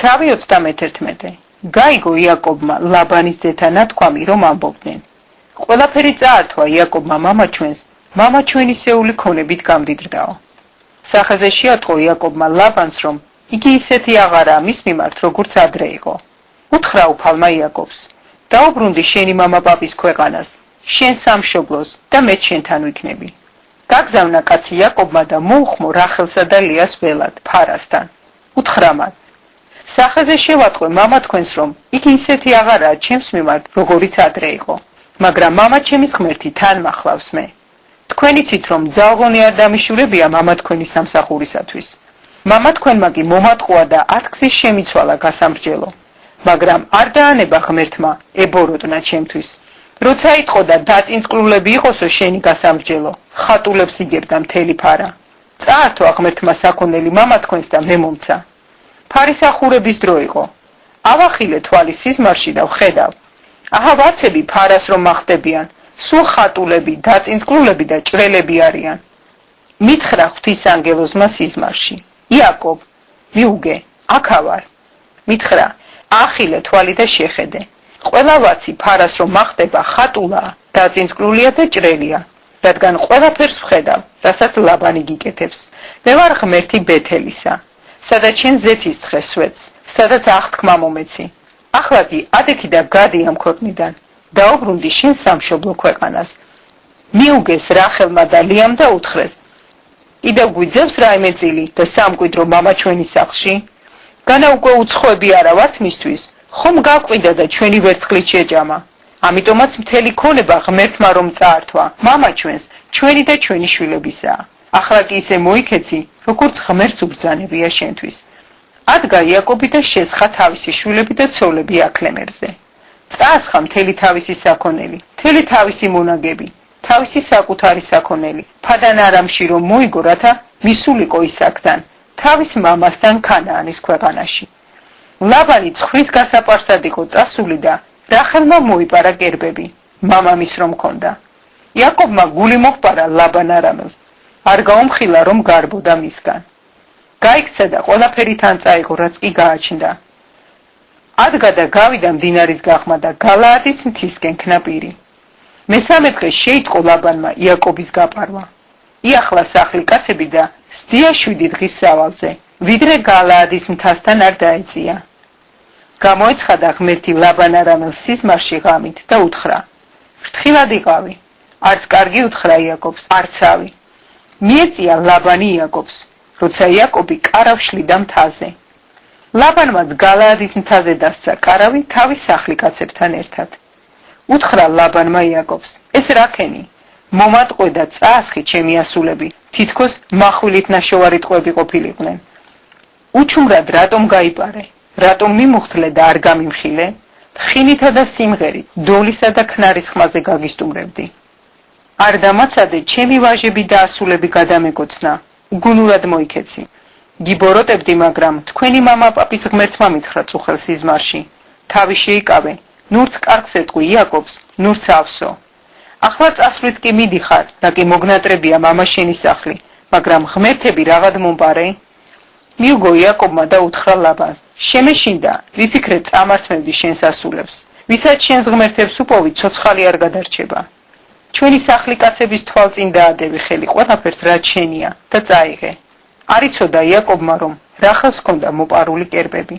თავი 31. გაიგო იაკობმა ლაბანის ძეთა ნათქვამი, რომ ამბობდნენ. ყველაფერი წაართვა იაკობმა მამაჩვენს, მამაჩვენისეული ქონებით გამდიდრდაო. სახეზე შეატყო იაკობმა ლაბანს, რომ იგი ისეთი აღარაა მის მიმართ, როგორც ადრე იყო. უთხრა უფალმა იაკობს, დაუბრუნდი შენი მამა პაპის ქვეყანას, შენ სამშობლოს და მეც შენთან ვიქნები. გაგზავნა კაცი იაკობმა და მოუხმო რახელსა და ლიას ველად ფარასთან. უთხრა მათ, სახეზე შევატყვე მამა თქვენს, რომ იგი ისეთი აღარაა ჩემს მიმართ, როგორიც ადრე იყო, მაგრამ მამა ჩემის ღმერთი თან მახლავს მე. თქვენ იცით, რომ ძალღონი არ დამიშურებია მამა თქვენი სამსახურისათვის. მამა თქვენმა კი მომატყუა და 10 გზის შემიცვალა გასამრჯელო, მაგრამ არ დაანება ღმერთმა ებოროტნა ჩემთვის. როცა იტყო და დაწინწკლულები იყოსო შენი გასამრჯელო, ხატულებს იგებდა მთელი ფარა. წაართვა ღმერთმა საქონელი მამა თქვენს და მე მომცა. ფარისახურების დრო იყო. ავახილე თვალი სიზმარში და ვხედავ. აჰა ვაცები ფარას რომ მახდებიან, სულ ხატულები, დაწინწკლულები და ჭრელები არიან. მითხრა ღვთისანგელოზმა სიზმარში, იაკობ, მიუგე, აქა ვარ. მითხრა, ახილე თვალი და შეხედე. ყველა ვაცი ფარას რომ მახდება ხატულაა, დაწინწკლულია და ჭრელია, რადგან ყველაფერს ვხედავ, რასაც ლაბანი გიკეთებს. მე ვარ ღმერთი ბეთელისა, სადაც შენ ზეთის ცხეს სვეტს, სადაც აღთქმა მომეცი. ახლა კი ადექი და გადი ამ ქვეყნიდან, დაუბრუნდი შენ სამშობლო ქვეყანას. მიუგეს რახელმა და ლიამ და უთხრეს, კიდევ გვიძევს რაიმე წილი და სამკვიდრო მამა ჩვენი სახლში? განა უკვე უცხოები არა ვართ მისთვის, ხომ გაკვიდა და ჩვენი ვერცხლით შეჯამა. ამიტომაც მთელი ქონება ღმერთმა რომ წაართვა, მამა ჩვენს, ჩვენი და ჩვენი შვილებისაა. ახლა კი ისე მოიქეცი, როგორც ღმერთს უბრძანებია შენთვის. ადგა იაკობი და შესხა თავისი შვილები და ცოლები აქლემერზე. წაასხა მთელი თავისი საქონელი, მთელი თავისი მონაგები, თავისი საკუთარი საქონელი, ფადან არამში რომ მოიგო, რათა მისულიყო ისაკთან, თავის მამასთან ქანაანის ქვეყანაში. ლაბანი ცხვრის გასაპარსად იყო წასული და რახელმა მოიპარა გერბები, მამამის რომ ქონდა. იაკობმა გული მოჰპარა ლაბან არამელს, არ გაუმხილა რომ გარბოდა მისგან. გაიქცა და ყველაფერი თან წაიღო, რაც კი გააჩნდა. ადგა და გავიდა მდინარის გახმა და გალაადის მთისკენ ქნაპირი. მესამე დღეს შეიტყო ლაბანმა იაკობის გაპარვა. იახლა სახლი კაცები და სდია 7 დღის სავალზე, ვიდრე გალაადის მთასთან არ დაეწია. გამოეცხადა ღმერთი ლაბან არამელს სიზმარში ღამით და უთხრა, ფრთხილად იყავი, არც კარგი უთხრა იაკობს, არცავი. მიეწია ლაბანი იაკობს, როცა იაკობი კარავს შლიდა მთაზე. ლაბანმაც გალაადის მთაზე დასცა კარავი თავის სახლი კაცებთან ერთად. უთხრა ლაბანმა იაკობს, ეს რაქენი? მომატყვე და წაასხი ჩემი ასულები, თითქოს מחვილით ნაშოვარი ტყვები ყოფილიყვნენ. უჩუმრად რატომ გაიპარე? რატომ მიმუხთლე და არ გამიმხილე? თხინითა და სიმღერით, დოლისა და ქნარის ხმაზე გაგისტუმრებდი. არ დამაცადე ჩემი ვაჟები და ასულები გადამეგოცნა, უგუნურად მოიქეცი. გიბოროტებდი, მაგრამ თქვენი მამა პაპის ღმერთმა მითხრა წუხელ სიზმარში. თავი შეიკავე, ნურც კარგს ეტყვი იაკობს, ნურც ავსო. ახლა წასვლით კი მიდიხარ, და კი მოგნატრებია მამა შენი სახლი, მაგრამ ღმერთები რაღაც მომპარე? მიუგო იაკობმა და უთხრა ლაბანს, შემეშინდა, ვიფიქრე წამართმევდი შენს ასულებს. ვისაც შენს ღმერთებს უპოვი, ცოცხალი არ გადარჩება. ჩვენი სახლი კაცების თვალწინ დაადევი ხელი ყველაფერს რაც შენია და წაიღე. არ იცოდა იაკობმა, რომ რახელს ჰქონდა მოპარული კერპები.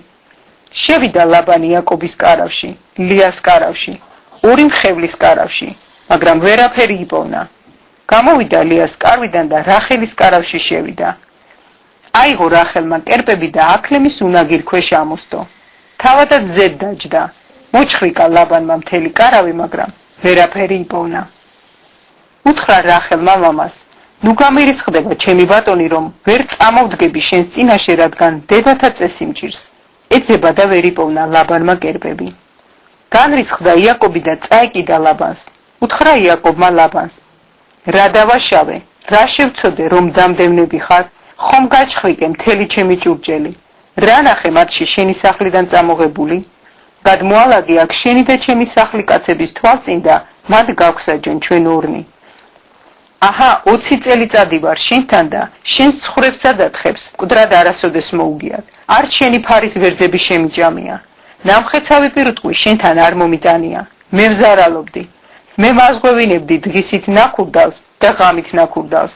შევიდა ლაბანი იაკობის კარავში, ლიას კარავში, ორი მხევლის კარავში, მაგრამ ვერაფერი იპოვნა. გამოვიდა ლიას კარვიდან და რახელის კარავში შევიდა. აიღო რახელმა კერპები და აქლემის უნაგირ ქვეშ ამოსდო. თავადაც ზედ დაჯდა. მოჩხრიკა ლაბანმა მთელი კარავი, მაგრამ ვერაფერი იპოვნა. უთხრა რახელმა მამას, ნუ გამირიცხდება ჩემი ბატონი, რომ ვერ წამოვდგები შენს წინაშე, რადგან დედათა წესი მჭირს. ეძება და ვერ იპოვნა ლაბანმა კერპები. განრისხდა იაკობი და წაეკიდა ლაბანს. უთხრა იაკობმა ლაბანს, რა დავაშავე, რა შევცოდე, რომ დამდევნები ხარ? ხომ გაჩხრიკე მთელი ჩემი ჭურჭელი? რა ნახე მათში შენი სახლიდან წამოღებული? გადმოალაგე აქ შენი და ჩემი სახლი კაცების თვალწინ და მათ გავგსაჯენ ჩვენ ორნი. აჰა 20 წელიწადი ვარ შენთან და შენს ცხვრებსა და თხებს მკვდრად არასოდეს მოუგიათ. არ შენი ფარის ვერძები შემიჭამია. ნამხეცავი პირუტყვი შენთან არ მომიტანია. მე ვზარალობდი. მე მაზღვევინებდი დღისით ნაქურდალს და ღამით ნაქურდალს.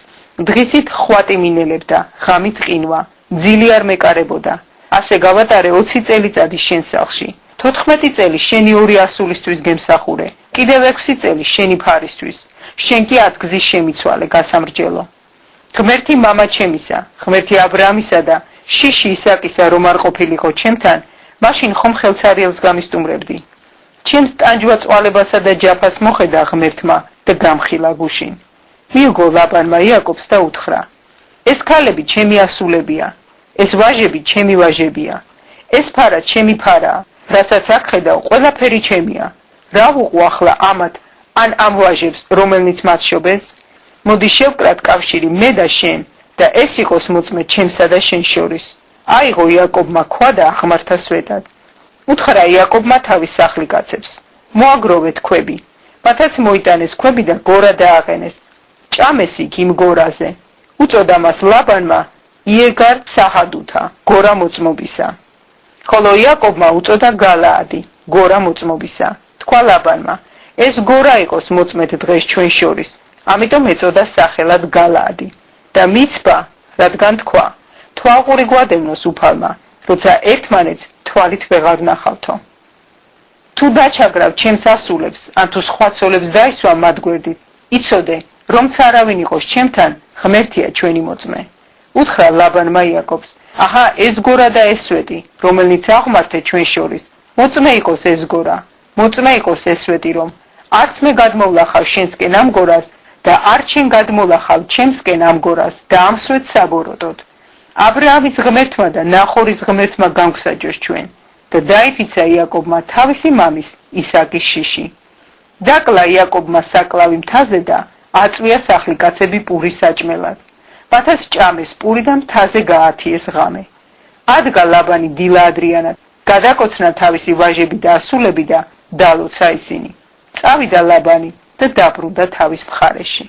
დღისით ხვატი მინელებდა, ღამით ყინვა. ძილი არ მეკარებოდა. ასე გავატარე 20 წელიწადი შენ სახლში. 14 წელი შენი ორი ასულისთვის გემსახურე. კიდევ 6 წელი შენი ფარისთვის. შენ კი 10 გზის შემიცვალე გასამრჯელო. ღმერთი მამა ჩემისა, ღმერთი აბრაამისა და შიში ისაკისა რომ არ ყოფილიყო ჩემთან, მაშინ ხომ ხელცარიელს გამისტუმრებდი. ჩემს ტანჯვა წვალებასა და ჯაფას მოხედა ღმერთმა და გამხილა გუშინ. მიუგო ლაბანმა იაკობს და უთხრა: ეს ქალები ჩემი ასულებია, ეს ვაჟები ჩემი ვაჟებია, ეს ფარა ჩემი ფარაა, რასაც აქ ხედავ, ყველაფერი ჩემია. რა ვუყო ახლა ამათ ან ამ ვაჟებს, რომელნიც მათ შობეს? მოდი შევკრათ კავშირი მე და შენ და ეს იყოს მოწმე ჩემსა და შენ შორის. აიღო იაკობმა ქვა და აღმართა სვეტად. უთხრა იაკობმა თავის სახლიკაცებს: მოაგროვეთ ქვები. მათაც მოიტანეს ქვები და გორა დააყენეს. ჭამეს იქ იმ გორაზე. უწოდა მას ლაბანმა იეგარ საჰადუთა, გორა მოწმობისა. ხოლო იაკობმა უწოდა გალაადი, გორა მოწმობისა. თქვა ლაბანმა: ეს გორა იყოს მოწმეთ დღეს ჩვენ შორის, ამიტომ ეწოდა სახელად გალაადი. და მიცბა, რადგან თქვა: თვალყური გვადევნოს უფალმა, როცა ერთმანეთს თვალით ვეღარ ნახავთო. თუ დაჩაგრავ ჩემს ასულებს, ან თუ სხვა ცოლებს დაისვა მათ გვერდით, იცოდე, რომც არავინ იყოს ჩემთან, ღმერთია ჩვენი მოწმე. უთხრა ლაბანმა იაკობს: აჰა, ეს გორა და ეს სვეტი, რომელნიც აღმართე ჩვენ შორის, მოწმე იყოს ეს გორა, მოწმე იყოს ეს სვეტი, რომ არც მე გადმოვლახავ შენსკენ ამ გორას და არც შენ გადმოლახავ ჩემსკენ ამ გორას და ამ სვეტს საბოროტოდ. აბრაამის ღმერთმა და ნახორის ღმერთმა გამგსაჯოს ჩვენ და დაიფიცა იაკობმა თავისი მამის ისაკის შიში. დაკლა იაკობმა საკლავი მთაზე და აწვია სახლიკაცები პურის საჭმელად. მათაც ჭამეს პური და მთაზე გაათიეს ღამე. ადგა ლაბანი დილა ადრიანად, გადაკოცნა თავისი ვაჟები და ასულები და დალოცა ისინი. წავიდა ლაბანი და დაბრუნდა თავის მხარეში.